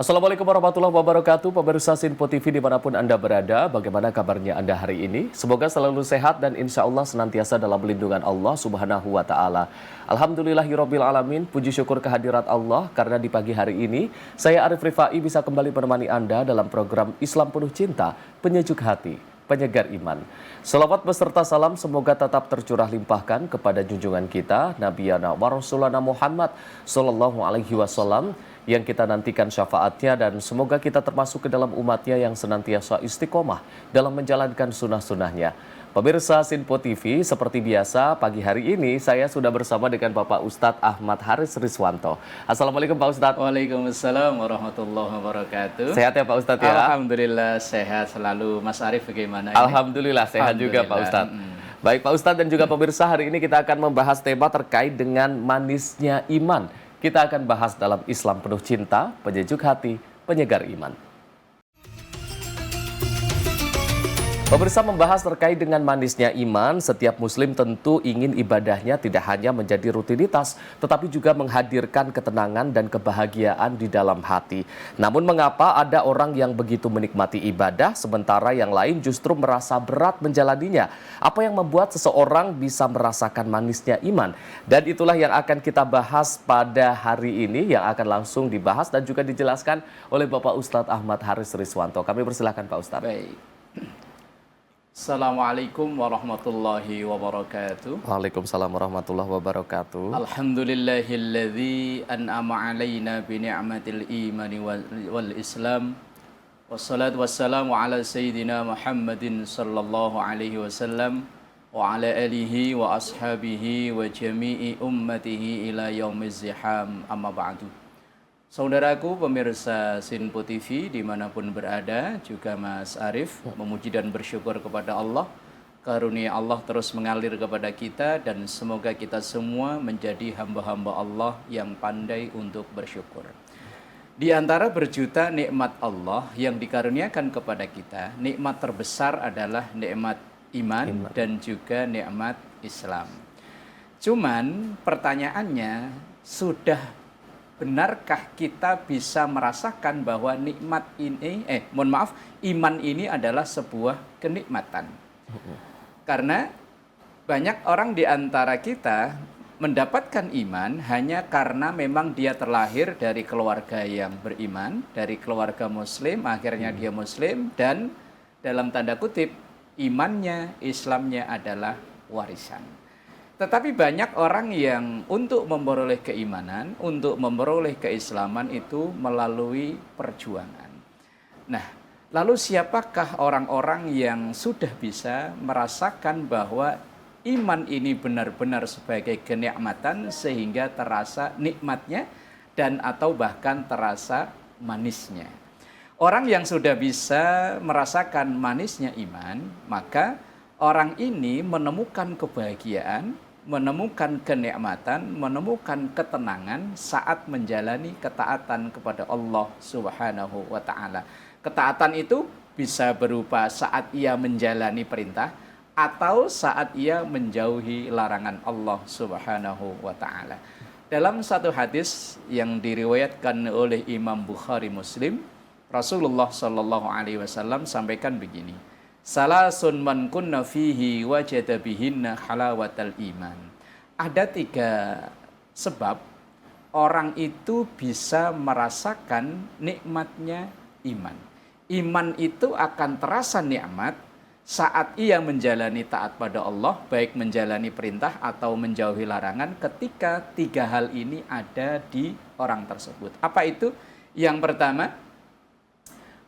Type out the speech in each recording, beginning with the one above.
Assalamualaikum warahmatullahi wabarakatuh, pemirsa Sinpo TV dimanapun Anda berada, bagaimana kabarnya Anda hari ini? Semoga selalu sehat dan insya Allah senantiasa dalam lindungan Allah Subhanahu wa Ta'ala. Alhamdulillahirabbil alamin, puji syukur kehadirat Allah karena di pagi hari ini saya Arif Rifai bisa kembali menemani Anda dalam program Islam Penuh Cinta, Penyejuk Hati, Penyegar Iman. Selawat beserta salam semoga tetap tercurah limpahkan kepada junjungan kita Nabiyana wa Rasulana Muhammad Sallallahu Alaihi Wasallam yang kita nantikan syafaatnya dan semoga kita termasuk ke dalam umatnya yang senantiasa istiqomah dalam menjalankan sunnah-sunnahnya. Pemirsa Sinpo TV, seperti biasa pagi hari ini saya sudah bersama dengan Bapak Ustadz Ahmad Haris Riswanto. Assalamualaikum Pak Ustadz. Waalaikumsalam warahmatullahi wabarakatuh. Sehat ya Pak Ustadz ya? Alhamdulillah sehat selalu. Mas Arif bagaimana? Alhamdulillah sehat juga Pak Ustadz. Baik Pak Ustadz dan juga pemirsa, hari ini kita akan membahas tema terkait dengan manisnya iman. Kita akan bahas dalam Islam Penuh Cinta, Penyejuk Hati, Penyegar Iman. Pemirsa, membahas terkait dengan manisnya iman, setiap muslim tentu ingin ibadahnya tidak hanya menjadi rutinitas, tetapi juga menghadirkan ketenangan dan kebahagiaan di dalam hati. Namun mengapa ada orang yang begitu menikmati ibadah, sementara yang lain justru merasa berat menjalaninya? Apa yang membuat seseorang bisa merasakan manisnya iman? Dan itulah yang akan kita bahas pada hari ini, yang akan langsung dibahas dan juga dijelaskan oleh Bapak Ustadz Ahmad Haris Riswanto. Kami persilakan Pak Ustadz. Baik. Assalamualaikum warahmatullahi wabarakatuh. Waalaikumsalam warahmatullahi wabarakatuh. Alhamdulillahilladzi an'ama alaina bi ni'matil imani wal islam. Wassalatu wassalamu ala sayyidina Muhammadin sallallahu alaihi wasallam wa ala alihi wa ashabihi wa jami'i ummatihi ila yaumiz ziham, amma ba'du. Saudaraku pemirsa Sinpo TV dimanapun berada, juga Mas Arif, memuji dan bersyukur kepada Allah. Karunia Allah terus mengalir kepada kita dan semoga kita semua menjadi hamba-hamba Allah yang pandai untuk bersyukur. Di antara berjuta nikmat Allah yang dikaruniakan kepada kita, nikmat terbesar adalah nikmat iman dan juga nikmat Islam. Cuman pertanyaannya, sudah benarkah kita bisa merasakan bahwa nikmat ini, iman ini adalah sebuah kenikmatan? Karena banyak orang di antara kita mendapatkan iman hanya karena memang dia terlahir dari keluarga yang beriman, dari keluarga muslim, akhirnya dia muslim, dan dalam tanda kutip imannya, Islamnya adalah warisan. Tetapi banyak orang yang untuk memperoleh keimanan, untuk memperoleh keislaman itu melalui perjuangan. Nah, lalu siapakah orang-orang yang sudah bisa merasakan bahwa iman ini benar-benar sebagai kenikmatan sehingga terasa nikmatnya dan atau bahkan terasa manisnya? Orang yang sudah bisa merasakan manisnya iman, maka orang ini menemukan kebahagiaan, menemukan kenikmatan, menemukan ketenangan saat menjalani ketaatan kepada Allah Subhanahu wa Ta'ala. Ketaatan itu bisa berupa saat ia menjalani perintah atau saat ia menjauhi larangan Allah Subhanahu wa Ta'ala. Dalam satu hadis yang diriwayatkan oleh Imam Bukhari Muslim, Rasulullah Shallallahu Alaihi Wasallam sampaikan begini: Salasun man kunna fihi wajada bihinna halawatal iman. Ada 3 sebab orang itu bisa merasakan nikmatnya iman. Iman itu akan terasa nikmat saat ia menjalani taat pada Allah, baik menjalani perintah atau menjauhi larangan, ketika 3 hal ini ada di orang tersebut. Apa itu? Yang pertama,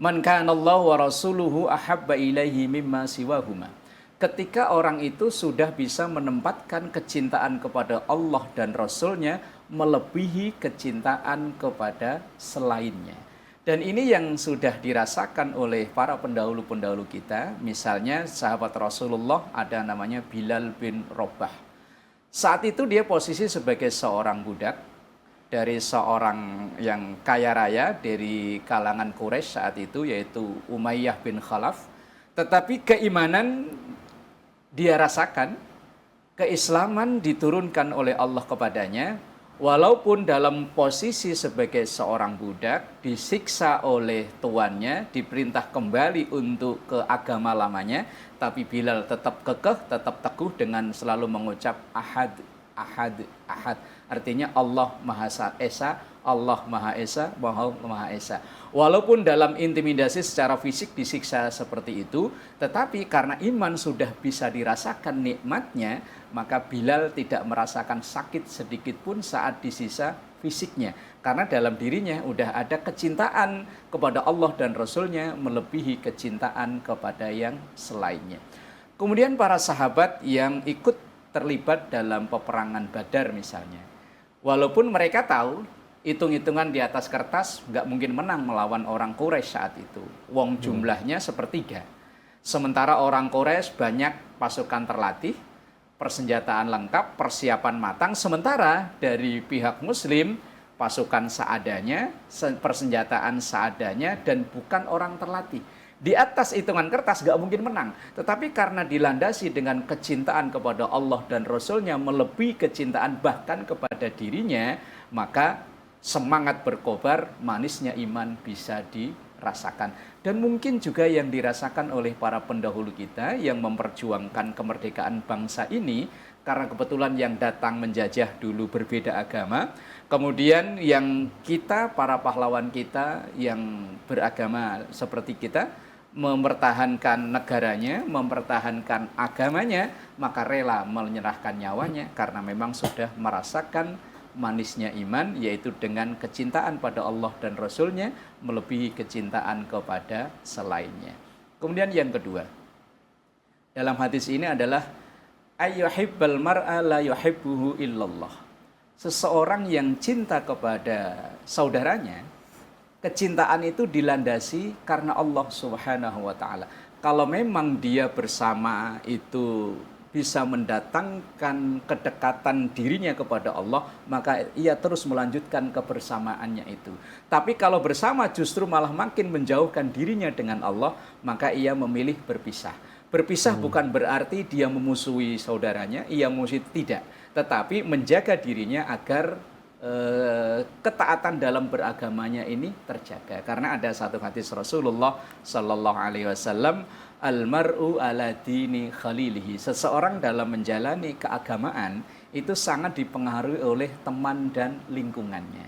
man kana Allah wa rasuluhu ahabba ilaihi mimma siwahuma. Ketika orang itu sudah bisa menempatkan kecintaan kepada Allah dan Rasulnya melebihi kecintaan kepada selainnya. Dan ini yang sudah dirasakan oleh para pendahulu-pendahulu kita. Misalnya sahabat Rasulullah ada namanya Bilal bin Rabah. Saat itu dia posisi sebagai seorang budak dari seorang yang kaya raya dari kalangan Quraisy saat itu, yaitu Umayyah bin Khalaf. Tetapi keimanan dia rasakan, keislaman diturunkan oleh Allah kepadanya, Walaupun dalam posisi sebagai seorang budak, disiksa oleh tuannya, diperintah kembali untuk ke agama lamanya, tapi Bilal tetap kekeh, tetap teguh dengan selalu mengucap ahad, ahad, ahad. Artinya Allah Maha Esa, Allah Maha Esa, Maha Esa. Walaupun dalam intimidasi secara fisik disiksa seperti itu, tetapi karena iman sudah bisa dirasakan nikmatnya, maka Bilal tidak merasakan sakit sedikit pun saat disisa fisiknya. Karena dalam dirinya udah ada kecintaan kepada Allah dan Rasulnya melebihi kecintaan kepada yang selainnya. Kemudian para sahabat yang ikut terlibat dalam peperangan Badar misalnya. Walaupun mereka tahu hitung-hitungan di atas kertas nggak mungkin menang melawan orang Quraisy saat itu. Wong jumlahnya sepertiga. Sementara orang Quraisy banyak pasukan terlatih, persenjataan lengkap, persiapan matang. Sementara dari pihak Muslim, pasukan seadanya, persenjataan seadanya, dan bukan orang terlatih. Di atas hitungan kertas gak mungkin menang. Tetapi karena dilandasi dengan kecintaan kepada Allah dan Rasulnya melebihi kecintaan bahkan kepada dirinya, maka semangat berkobar, manisnya iman bisa dirasakan. Dan mungkin juga yang dirasakan oleh para pendahulu kita yang memperjuangkan kemerdekaan bangsa ini, karena kebetulan yang datang menjajah dulu berbeda agama, kemudian yang kita, para pahlawan kita yang beragama seperti kita, mempertahankan negaranya, mempertahankan agamanya, maka rela menyerahkan nyawanya karena memang sudah merasakan manisnya iman, yaitu dengan kecintaan pada Allah dan Rasulnya melebihi kecintaan kepada selainnya. Kemudian yang kedua, dalam hadis ini adalah ayyuhibbal mar'a la yuhibbuhu illallah. Seseorang yang cinta kepada saudaranya, kecintaan itu dilandasi karena Allah Subhanahu wa taala. Kalau memang dia bersama itu bisa mendatangkan kedekatan dirinya kepada Allah, maka ia terus melanjutkan kebersamaannya itu. Tapi kalau bersama justru malah makin menjauhkan dirinya dengan Allah, maka ia memilih berpisah. Berpisah bukan berarti dia memusuhi saudaranya, ia musuhi, tidak. Tetapi menjaga dirinya agar ketaatan dalam beragamanya ini terjaga. Karena ada satu hadis Rasulullah Sallallahu Alaihi Wasallam, almaru ala dini khalilihi. Seseorang dalam menjalani keagamaan itu sangat dipengaruhi oleh teman dan lingkungannya.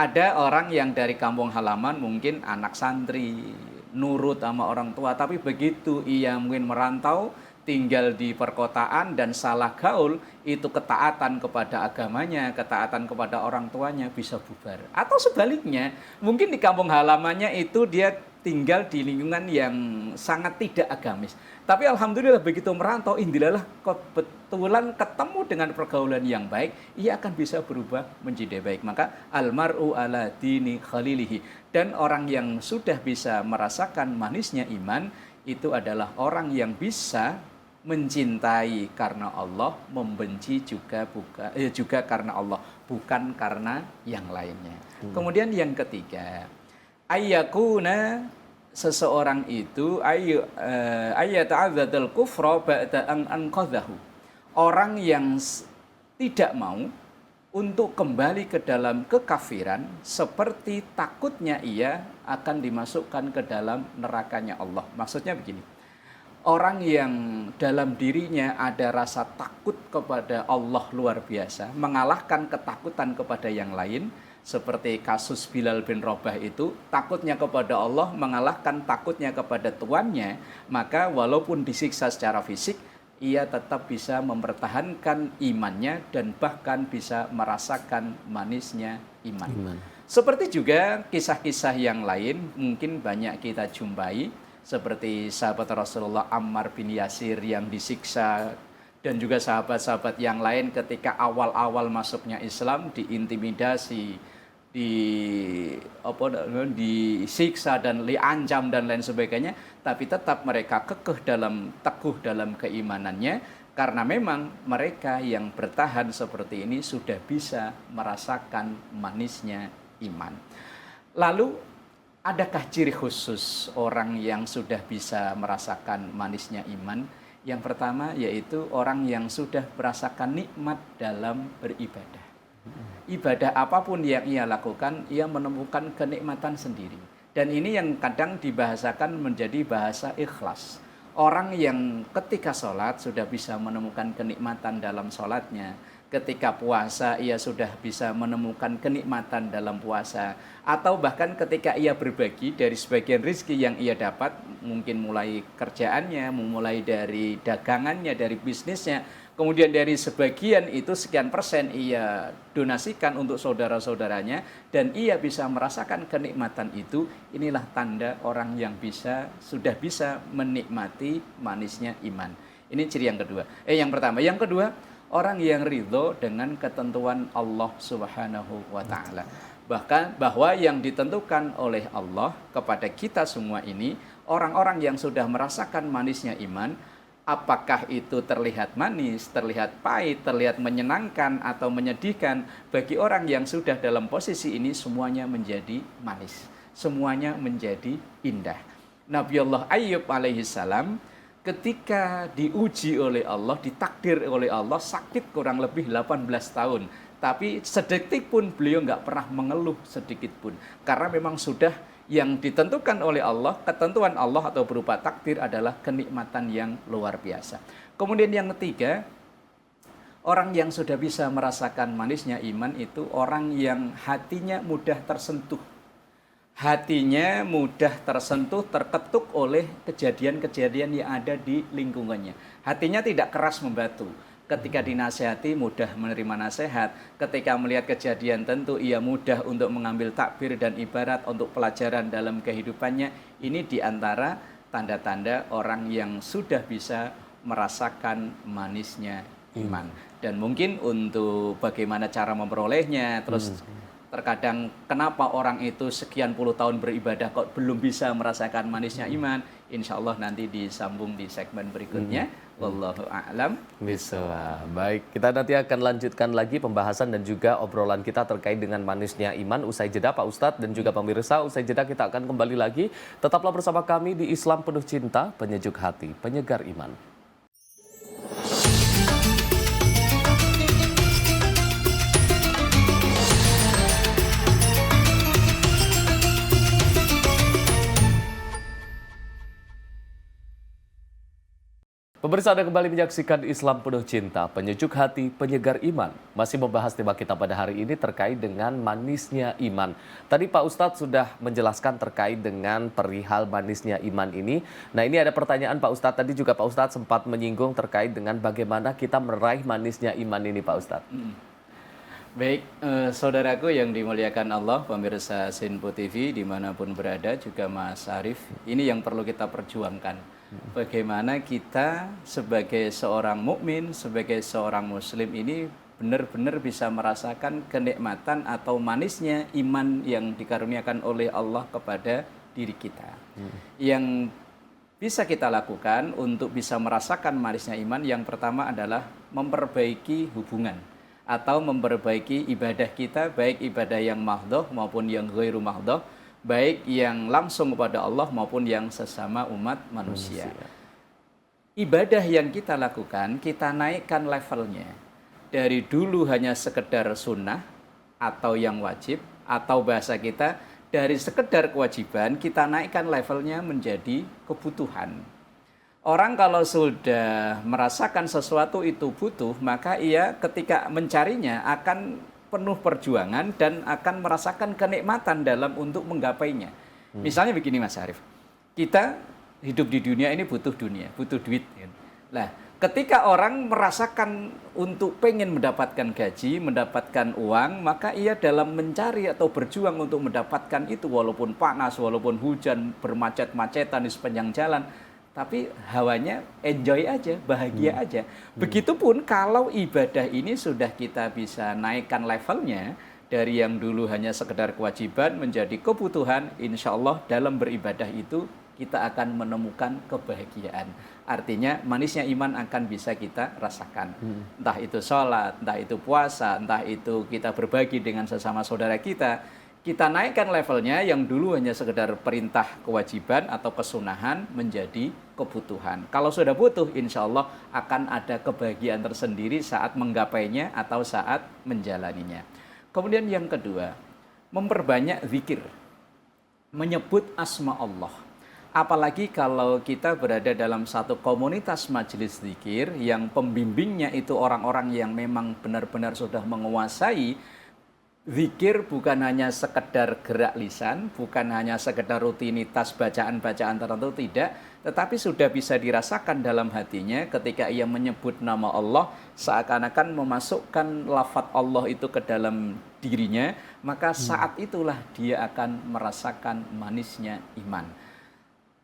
Ada orang yang dari kampung halaman mungkin anak santri, nurut sama orang tua, tapi begitu ia mungkin merantau, tinggal di perkotaan dan salah gaul, itu ketaatan kepada agamanya, ketaatan kepada orang tuanya bisa bubar. Atau sebaliknya, mungkin di kampung halamannya itu dia tinggal di lingkungan yang sangat tidak agamis. Tapi alhamdulillah begitu merantau, indilah kebetulan ketemu dengan pergaulan yang baik, ia akan bisa berubah menjadi baik. Maka almaru ala dini khalilihi. Dan orang yang sudah bisa merasakan manisnya iman, itu adalah orang yang bisa mencintai karena Allah, membenci juga karena Allah, bukan karena yang lainnya. Kemudian yang ketiga, ayyakuna, seseorang itu ayyata'adzadal kufra ba'da an anqadhahu. Orang yang tidak mau untuk kembali ke dalam kekafiran seperti takutnya ia akan dimasukkan ke dalam nerakanya Allah. Maksudnya begini. Orang yang dalam dirinya ada rasa takut kepada Allah luar biasa, mengalahkan ketakutan kepada yang lain, seperti kasus Bilal bin Rabah itu, takutnya kepada Allah mengalahkan takutnya kepada tuannya, maka walaupun disiksa secara fisik, ia tetap bisa mempertahankan imannya dan bahkan bisa merasakan manisnya iman. Seperti juga kisah-kisah yang lain mungkin banyak kita jumpai, seperti sahabat Rasulullah Ammar bin Yasir yang disiksa, dan juga sahabat-sahabat yang lain ketika awal-awal masuknya Islam diintimidasi, disiksa dan diancam dan lain sebagainya, tapi tetap mereka teguh dalam keimanannya, karena memang mereka yang bertahan seperti ini sudah bisa merasakan manisnya iman. Lalu adakah ciri khusus orang yang sudah bisa merasakan manisnya iman? Yang pertama yaitu orang yang sudah merasakan nikmat dalam beribadah. Ibadah apapun yang ia lakukan, ia menemukan kenikmatan sendiri. Dan ini yang kadang dibahasakan menjadi bahasa ikhlas. Orang yang ketika sholat sudah bisa menemukan kenikmatan dalam sholatnya. Ketika puasa ia sudah bisa menemukan kenikmatan dalam puasa. Atau bahkan ketika ia berbagi dari sebagian rezeki yang ia dapat, mungkin mulai kerjaannya, mulai dari dagangannya, dari bisnisnya, kemudian dari sebagian itu sekian persen ia donasikan untuk saudara-saudaranya, dan ia bisa merasakan kenikmatan itu. Inilah tanda orang yang sudah bisa menikmati manisnya iman. Ini ciri yang kedua. Yang pertama. Yang kedua, orang yang ridho dengan ketentuan Allah Subhanahu wa Ta'ala. Bahkan bahwa yang ditentukan oleh Allah kepada kita semua ini, orang-orang yang sudah merasakan manisnya iman, apakah itu terlihat manis, terlihat pahit, terlihat menyenangkan atau menyedihkan, bagi orang yang sudah dalam posisi ini semuanya menjadi manis, semuanya menjadi indah. Nabiullah Ayyub alaihissalam ketika diuji oleh Allah, ditakdir oleh Allah sakit kurang lebih 18 tahun. Tapi sedetik pun beliau nggak pernah mengeluh sedikit pun. Karena memang sudah yang ditentukan oleh Allah, ketentuan Allah atau berupa takdir adalah kenikmatan yang luar biasa. Kemudian yang ketiga, orang yang sudah bisa merasakan manisnya iman itu orang yang hatinya mudah tersentuh. Hatinya mudah tersentuh, terketuk oleh kejadian-kejadian yang ada di lingkungannya. Hatinya tidak keras membatu. Ketika dinasihati mudah menerima nasihat. Ketika melihat kejadian tentu ia mudah untuk mengambil takbir dan ibarat untuk pelajaran dalam kehidupannya. Ini diantara tanda-tanda orang yang sudah bisa merasakan manisnya iman. Dan mungkin untuk bagaimana cara memperolehnya, terus terkadang kenapa orang itu sekian puluh tahun beribadah kok belum bisa merasakan manisnya iman, insya Allah nanti disambung di segmen berikutnya. Wallahu a'lam. Bisa. Baik, kita nanti akan lanjutkan lagi pembahasan dan juga obrolan kita terkait dengan manisnya iman. Usai jeda Pak Ustadz dan juga pemirsa, usai jeda kita akan kembali lagi. Tetaplah bersama kami di Islam Penuh Cinta, penyejuk hati, penyegar iman. Pemirsa, Anda kembali menyaksikan Islam Penuh Cinta, penyejuk hati, penyegar iman. Masih membahas tema kita pada hari ini terkait dengan manisnya iman. Tadi Pak Ustadz sudah menjelaskan terkait dengan perihal manisnya iman ini. Nah, ini ada pertanyaan Pak Ustadz. Tadi juga Pak Ustadz sempat menyinggung terkait dengan bagaimana kita meraih manisnya iman ini Pak Ustadz. Baik, saudaraku yang dimuliakan Allah, pemirsa Sinpo TV dimanapun berada, juga Mas Arif, ini yang perlu kita perjuangkan. Bagaimana kita sebagai seorang mukmin, sebagai seorang muslim ini benar-benar bisa merasakan kenikmatan atau manisnya iman yang dikaruniakan oleh Allah kepada diri kita. Yang bisa kita lakukan untuk bisa merasakan manisnya iman, yang pertama adalah memperbaiki hubungan atau memperbaiki ibadah kita, baik ibadah yang mahdhoh maupun yang ghairu mahdhoh, baik yang langsung kepada Allah maupun yang sesama umat manusia. Ibadah yang kita lakukan, kita naikkan levelnya. Dari dulu hanya sekedar sunnah atau yang wajib, atau bahasa kita dari sekedar kewajiban, kita naikkan levelnya menjadi kebutuhan. Orang kalau sudah merasakan sesuatu itu butuh, maka ia ketika mencarinya akan penuh perjuangan dan akan merasakan kenikmatan dalam untuk menggapainya. Misalnya begini Mas Arif, kita hidup di dunia ini butuh dunia, butuh duit. Nah, ketika orang merasakan untuk pengen mendapatkan gaji, mendapatkan uang, maka ia dalam mencari atau berjuang untuk mendapatkan itu, walaupun panas, walaupun hujan, bermacet-macetan di sepanjang jalan, tapi hawanya enjoy aja, bahagia aja. Begitupun kalau ibadah ini sudah kita bisa naikkan levelnya dari yang dulu hanya sekedar kewajiban menjadi kebutuhan, insya Allah dalam beribadah itu kita akan menemukan kebahagiaan. Artinya manisnya iman akan bisa kita rasakan. Entah itu sholat, entah itu puasa, entah itu kita berbagi dengan sesama saudara kita. kita naikkan levelnya yang dulu hanya sekedar perintah kewajiban atau kesunahan menjadi kebutuhan. Kalau sudah butuh, insya Allah akan ada kebahagiaan tersendiri saat menggapainya atau saat menjalaninya. Kemudian yang kedua, memperbanyak zikir, menyebut asma Allah. Apalagi kalau kita berada dalam satu komunitas majelis zikir yang pembimbingnya itu orang-orang yang memang benar-benar sudah menguasai zikir, bukan hanya sekedar gerak lisan, bukan hanya sekedar rutinitas bacaan-bacaan tertentu, tidak, tetapi sudah bisa dirasakan dalam hatinya ketika ia menyebut nama Allah, seakan-akan memasukkan lafaz Allah itu ke dalam dirinya, maka saat itulah dia akan merasakan manisnya iman.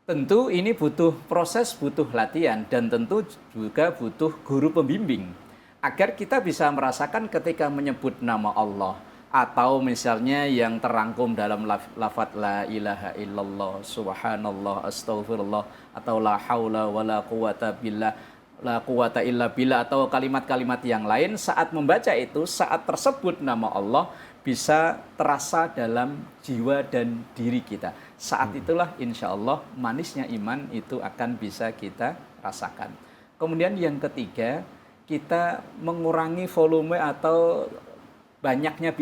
Tentu ini butuh proses, butuh latihan, dan tentu juga butuh guru pembimbing, agar kita bisa merasakan ketika menyebut nama Allah, atau misalnya yang terangkum dalam lafaz la ilaha illallah, subhanallah, astaghfirullah, atau la haula wala quwata billah, la quwata illa billah, atau kalimat-kalimat yang lain, saat membaca itu, saat tersebut nama Allah, bisa terasa dalam jiwa dan diri kita. Saat itulah insya Allah manisnya iman itu akan bisa kita rasakan. Kemudian yang ketiga, kita mengurangi volume atau banyaknya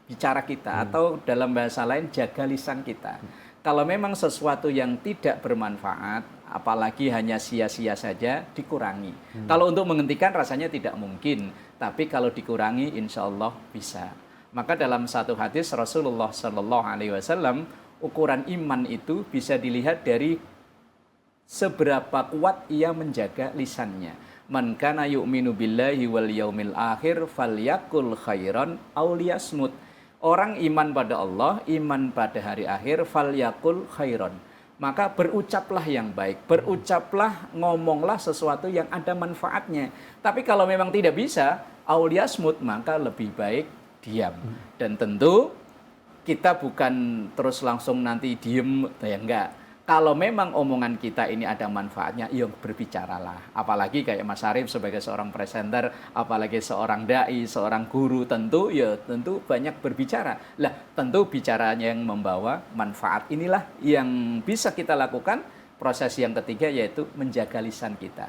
bicara kita, atau dalam bahasa lain jaga lisan kita. Kalau memang sesuatu yang tidak bermanfaat, apalagi hanya sia-sia saja, dikurangi. Kalau untuk menghentikan rasanya tidak mungkin, tapi kalau dikurangi insya Allah bisa. Maka dalam satu hadis Rasulullah Shallallahu Alaihi Wasallam, ukuran iman itu bisa dilihat dari seberapa kuat ia menjaga lisannya. Man kana yu'minu billahi wal yaumil akhir falyakul khairan aw liyasmut. Orang iman pada Allah, iman pada hari akhir, falyakul khairan. Maka berucaplah yang baik, berucaplah, ngomonglah sesuatu yang ada manfaatnya. Tapi kalau memang tidak bisa, aw liyasmut, maka lebih baik diam. Dan tentu kita bukan terus langsung nanti diem, ya enggak. Kalau memang omongan kita ini ada manfaatnya, ya berbicaralah. Apalagi kayak Mas Arif sebagai seorang presenter, apalagi seorang dai, seorang guru, tentu banyak berbicara. Lah, tentu bicaranya yang membawa manfaat. Inilah yang bisa kita lakukan. Proses yang ketiga yaitu menjaga lisan kita.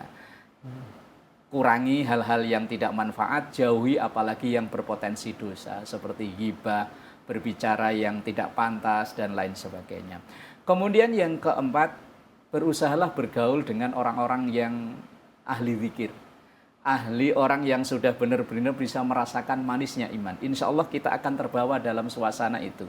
Kurangi hal-hal yang tidak manfaat, jauhi apalagi yang berpotensi dosa, seperti ghibah, berbicara yang tidak pantas, dan lain sebagainya. Kemudian yang keempat, berusahalah bergaul dengan orang-orang yang ahli zikir. Ahli, orang yang sudah benar-benar bisa merasakan manisnya iman. Insya Allah kita akan terbawa dalam suasana itu.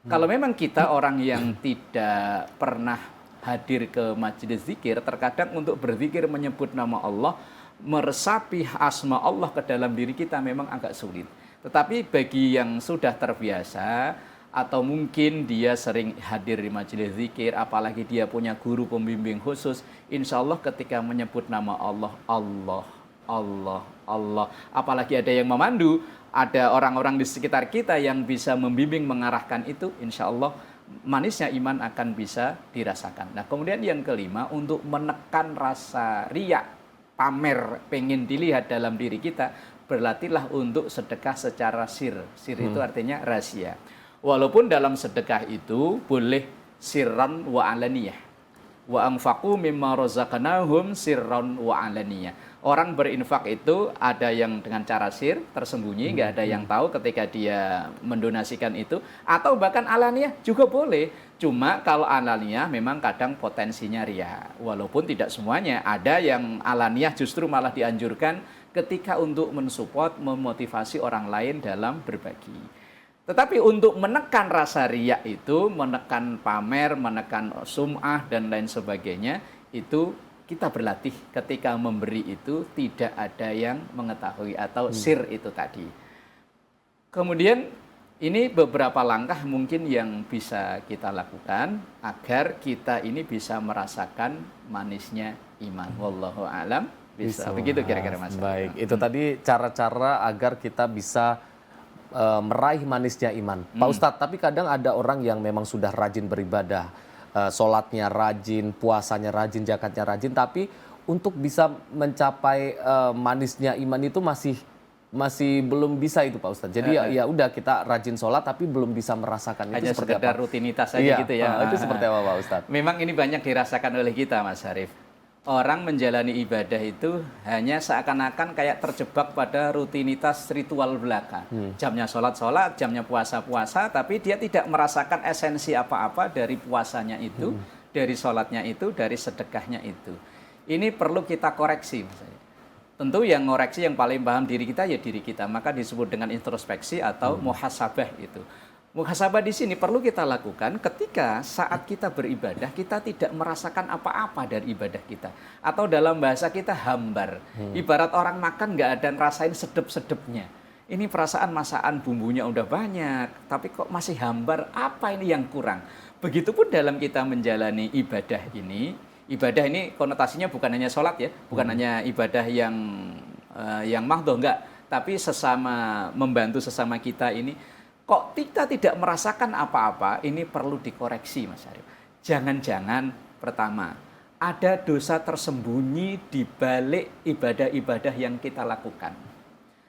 Kalau memang kita orang yang tidak pernah hadir ke majelis zikir, terkadang untuk berzikir menyebut nama Allah, meresapi asma Allah ke dalam diri kita memang agak sulit. Tetapi bagi yang sudah terbiasa, atau mungkin dia sering hadir di majelis zikir, apalagi dia punya guru pembimbing khusus, insya Allah ketika menyebut nama Allah, Allah, Allah, Allah, apalagi ada yang memandu, ada orang-orang di sekitar kita yang bisa membimbing, mengarahkan itu, insya Allah manisnya iman akan bisa dirasakan. Nah, kemudian yang kelima, untuk menekan rasa riya, pamer, pengen dilihat dalam diri kita, berlatihlah untuk sedekah secara sir. Sir itu artinya rahasia. Walaupun dalam sedekah itu boleh sirran wa alaniyah. Wa anfaqu mimma razaqnahum sirran wa alaniyah. Orang berinfak itu ada yang dengan cara sir, tersembunyi, nggak ada yang tahu ketika dia mendonasikan itu, atau bahkan alaniyah juga boleh. Cuma kalau alaniyah memang kadang potensinya riya. Walaupun tidak semuanya, ada yang alaniyah justru malah dianjurkan ketika untuk mensupport, memotivasi orang lain dalam berbagi. Tetapi untuk menekan rasa riya itu, menekan pamer, menekan sum'ah, dan lain sebagainya, itu kita berlatih ketika memberi itu tidak ada yang mengetahui, atau sir itu tadi. Kemudian ini beberapa langkah mungkin yang bisa kita lakukan agar kita ini bisa merasakan manisnya iman. Wallahu a'lam. Bisa begitu kira-kira Mas. Baik, itu tadi cara-cara agar kita bisa meraih manisnya iman. Pak Ustadz, tapi kadang ada orang yang memang sudah rajin beribadah, sholatnya rajin, puasanya rajin, zakatnya rajin, tapi untuk bisa mencapai manisnya iman itu masih masih belum bisa itu Pak Ustadz. Jadi ya udah kita rajin sholat tapi belum bisa merasakan itu Hanya seperti sekedar apa. rutinitas saja Iya, gitu ya. itu seperti apa Pak Ustadz? Memang ini banyak dirasakan oleh kita, Mas Harif. Orang menjalani ibadah itu hanya seakan-akan kayak terjebak pada rutinitas ritual belaka. Jamnya sholat-sholat, jamnya puasa-puasa, tapi dia tidak merasakan esensi apa-apa dari puasanya itu, dari sholatnya itu, dari sedekahnya itu. Ini perlu kita koreksi, Mas Harif. Tentu yang ngoreksi yang paling paham diri kita ya diri kita, maka disebut dengan introspeksi atau muhasabah itu. Muhasabah di sini perlu kita lakukan ketika saat kita beribadah kita tidak merasakan apa-apa dari ibadah kita, atau dalam bahasa kita hambar. Ibarat orang makan nggak ada ngerasain sedep-sedepnya. Ini perasaan masakan bumbunya udah banyak, tapi kok masih hambar, apa ini yang kurang? Begitupun dalam kita menjalani ibadah ini. Ibadah ini konotasinya bukan hanya sholat ya, bukan hanya ibadah yang mahdoh, enggak. Tapi sesama membantu sesama kita ini, kok kita tidak merasakan apa-apa, ini perlu dikoreksi Mas Arif. Jangan-jangan pertama, ada dosa tersembunyi di balik ibadah-ibadah yang kita lakukan.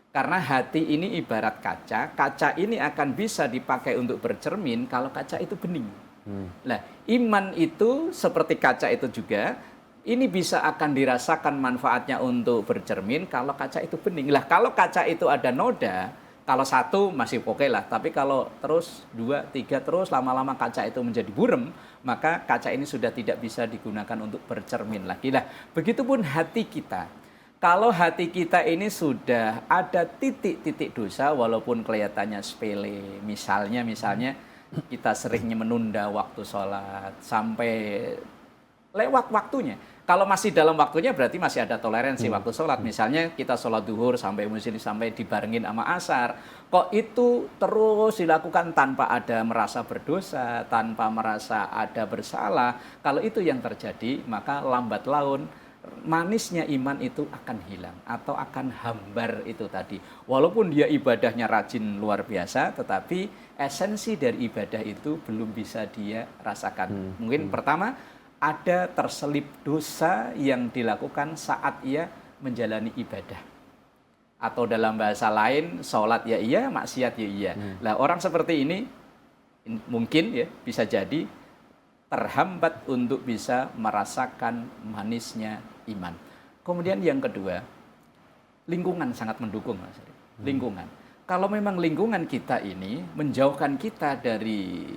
Karena hati ini ibarat kaca, kaca ini akan bisa dipakai untuk bercermin kalau kaca itu bening. Nah, iman itu seperti kaca itu juga, ini bisa akan dirasakan manfaatnya untuk bercermin kalau kaca itu bening. Lah, kalau kaca itu ada noda, kalau satu masih oke lah, tapi kalau terus, dua, tiga, terus lama-lama kaca itu menjadi burem, maka kaca ini sudah tidak bisa digunakan untuk bercermin lagi. Lah, begitupun hati kita. Kalau hati kita ini sudah ada titik-titik dosa, walaupun kelihatannya sepele, misalnya kita seringnya menunda waktu sholat sampai lewat waktunya. Kalau masih dalam waktunya berarti masih ada toleransi waktu sholat. Misalnya kita sholat duhur sampai dibarengin sama asar. Kok itu terus dilakukan tanpa ada merasa berdosa, tanpa merasa ada bersalah. Kalau itu yang terjadi, maka lambat laun manisnya iman itu akan hilang atau akan hambar itu tadi. Walaupun dia ibadahnya rajin luar biasa, tetapi esensi dari ibadah itu belum bisa dia rasakan. Mungkin pertama ada terselip dosa yang dilakukan saat ia menjalani ibadah. Atau dalam bahasa lain, sholat ya iya, maksiat ya iya. Nah, orang seperti ini mungkin ya bisa jadi terhambat untuk bisa merasakan manisnya iman. Kemudian yang kedua, lingkungan sangat mendukung, Mas. Lingkungan. Kalau memang lingkungan kita ini menjauhkan kita dari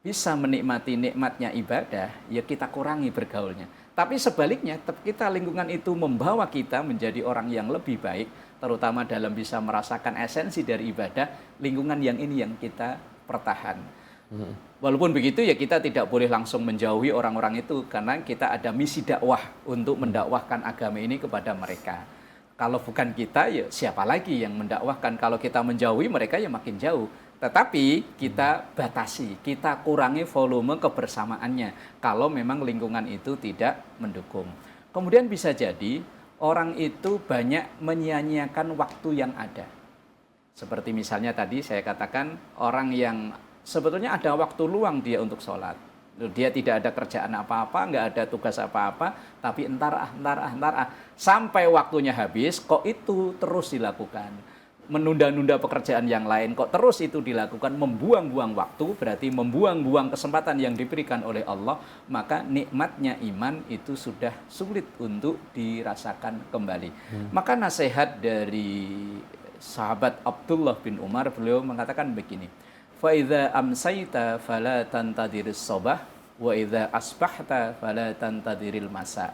bisa menikmati nikmatnya ibadah, ya kita kurangi bergaulnya. Tapi sebaliknya, kita lingkungan itu membawa kita menjadi orang yang lebih baik, terutama dalam bisa merasakan esensi dari ibadah, lingkungan yang ini yang kita pertahan. Walaupun begitu ya kita tidak boleh langsung menjauhi orang-orang itu, karena kita ada misi dakwah untuk mendakwahkan agama ini kepada mereka. Kalau bukan kita ya siapa lagi yang mendakwahkan? Kalau kita menjauhi mereka ya makin jauh. Tetapi kita batasi, kita kurangi volume kebersamaannya kalau memang lingkungan itu tidak mendukung. Kemudian bisa jadi orang itu banyak menyia-nyiakan waktu yang ada. Seperti misalnya tadi saya katakan orang yang sebetulnya ada waktu luang dia untuk sholat. Dia tidak ada kerjaan apa-apa, nggak ada tugas apa-apa, tapi entar ah. Sampai waktunya habis, kok itu terus dilakukan. Menunda-nunda pekerjaan yang lain, kok terus itu dilakukan, membuang-buang waktu, berarti membuang-buang kesempatan yang diberikan oleh Allah, maka nikmatnya iman itu sudah sulit untuk dirasakan kembali. Maka nasihat dari sahabat Abdullah bin Umar, beliau mengatakan begini, فَإِذَا أَمْسَيْتَ فَلَا تَنْتَظِرِ الصَّبَحَ وَإِذَا أَصْبَحْتَ فَلَا تَنْتَظِرِ الْمَسَاءَ.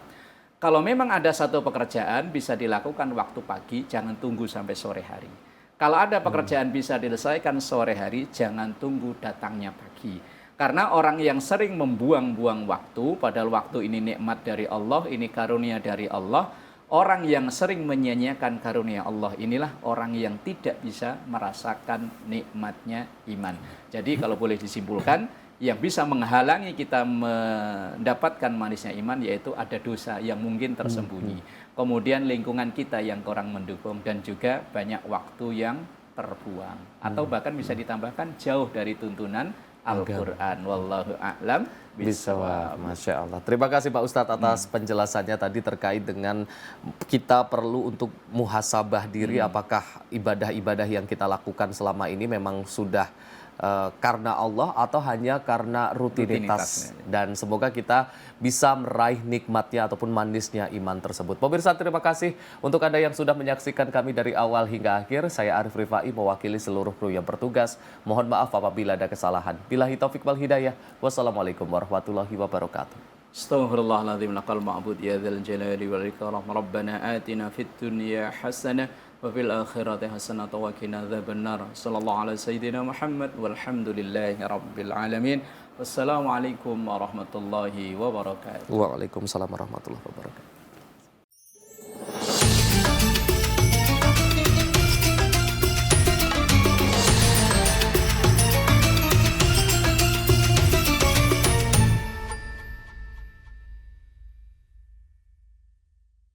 Kalau memang ada satu pekerjaan bisa dilakukan waktu pagi, jangan tunggu sampai sore hari. Kalau ada pekerjaan bisa diselesaikan sore hari, jangan tunggu datangnya pagi. Karena orang yang sering membuang-buang waktu, padahal waktu ini nikmat dari Allah, ini karunia dari Allah, orang yang sering menyia-nyiakan karunia Allah inilah orang yang tidak bisa merasakan nikmatnya iman. Jadi kalau boleh disimpulkan, yang bisa menghalangi kita mendapatkan manisnya iman yaitu ada dosa yang mungkin tersembunyi. Kemudian lingkungan kita yang kurang mendukung dan juga banyak waktu yang terbuang. Atau bahkan bisa ditambahkan jauh dari tuntunan Al-Quran. Wallahu a'lam Bisawab. bisawab. Masya Allah. Terima kasih Pak Ustadz atas penjelasannya tadi terkait dengan kita perlu untuk muhasabah diri apakah ibadah-ibadah yang kita lakukan selama ini memang sudah karena Allah atau hanya karena rutinitas. Dan semoga kita bisa meraih nikmatnya ataupun manisnya iman tersebut. Pemirsa, terima kasih untuk Anda yang sudah menyaksikan kami dari awal hingga akhir. Saya Arif Rifai mewakili seluruh kru yang bertugas. Mohon maaf apabila ada kesalahan. Billahi taufiq wal hidayah. Wassalamualaikum warahmatullahi wabarakatuh. Astaghfirullahaladzim laqal ma'bud ya dzal jalali wal ikram. Rabbana atina fid dunya hasanah wa fil akhirati hasanah wa qina adzabannar. Sallallahu ala sayyidina Muhammad walhamdulillahi rabbil alamin. Wassalamualaikum warahmatullahi wabarakatuh. Waalaikumsalam warahmatullahi wabarakatuh.